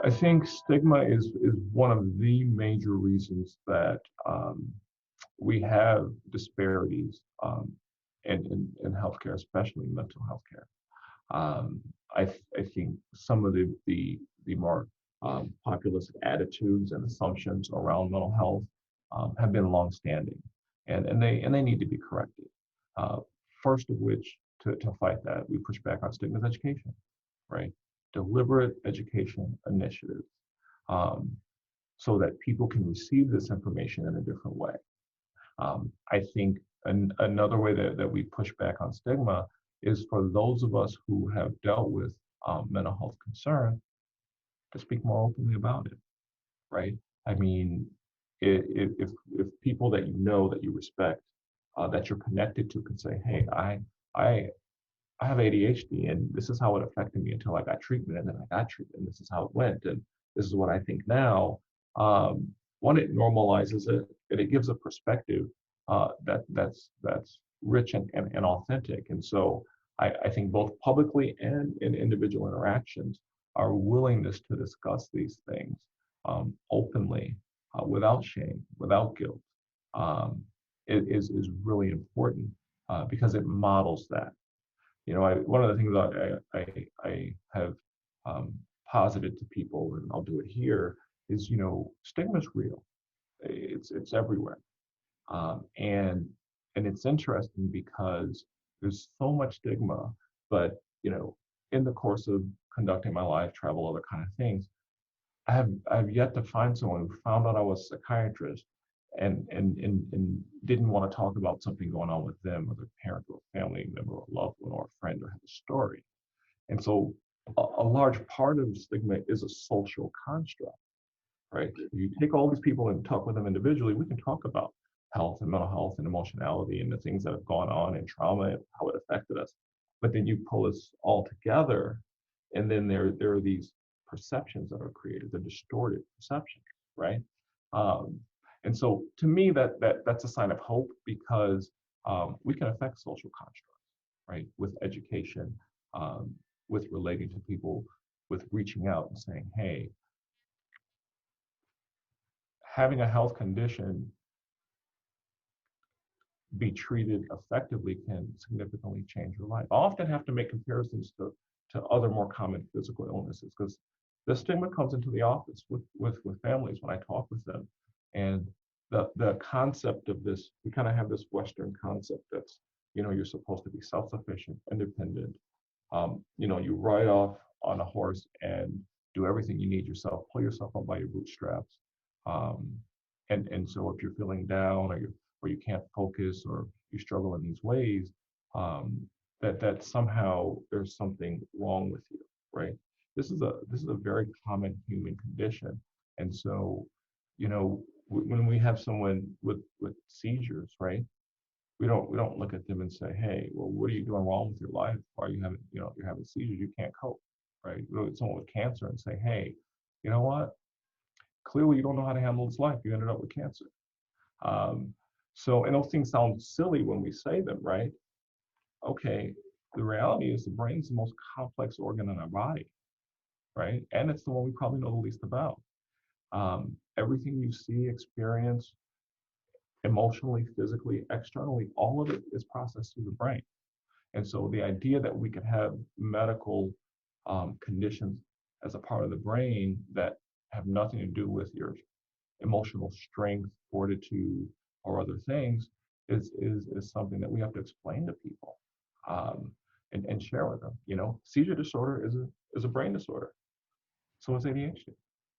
I think stigma is one of the major reasons that we have disparities in healthcare, especially mental health care. I think some of the more populist attitudes and assumptions around mental health have been longstanding, and they need to be corrected. Uh, First of which, to fight that, we push back on stigma education, right? Deliberate education initiatives, um, so that people can receive this information in a different way. I think another way that we push back on stigma is for those of us who have dealt with mental health concerns to speak more openly about it, right? I mean, if people that you know, that you respect, that you're connected to, can say, "Hey, I I have ADHD, and this is how it affected me until I got treatment, and then I got treatment, and this is how it went, and this is what I think now." One, it normalizes it, and it gives a perspective that's rich and authentic. And so I think both publicly and in individual interactions, our willingness to discuss these things openly, without shame, without guilt, um, is really important, because it models that. One of the things I have posited to people, and I'll do it here, is stigma is real. It's everywhere, and it's interesting because there's so much stigma, but in the course of conducting my life, travel, other kind of things, I've yet to find someone who found out I was a psychiatrist and didn't want to talk about something going on with them or their parent or family member or loved one or a friend or have a story. And so a large part of stigma is a social construct, right? You take all these people and talk with them individually, we can talk about health and mental health and emotionality and the things that have gone on and trauma and how it affected us. But then you pull us all together, and then there are these perceptions that are created, the distorted perceptions, right? Um, and so to me, that's a sign of hope, because we can affect social constructs, right? With education, um, with relating to people, with reaching out and saying, "Hey, having a health condition be treated effectively can significantly change your life." I often have to make comparisons to other more common physical illnesses, because the stigma comes into the office with families when I talk with them. And the concept of this, we kind of have this Western concept that's, you're supposed to be self-sufficient, independent. You ride off on a horse and do everything you need yourself, pull yourself up by your bootstraps. Um, and so if you're feeling down, or you can't focus, or you struggle in these ways, that somehow there's something wrong with you, right? This is a very common human condition. And so, when we have someone with seizures, right? We don't look at them and say, "Hey, well, what are you doing wrong with your life? Why are you having, you're having seizures? You can't cope," right? We look at someone with cancer and say, "Hey, you know what? Clearly, you don't know how to handle this life. You ended up with cancer." Um, and those things sound silly when we say them, right? Okay, the reality is the brain is the most complex organ in our body, right? And it's the one we probably know the least about. Everything you see, experience, emotionally, physically, externally, all of it is processed through the brain. And so the idea that we could have medical conditions as a part of the brain that have nothing to do with your emotional strength, fortitude, or other things is something that we have to explain to people, and share with them. Seizure disorder is a brain disorder. So is ADHD.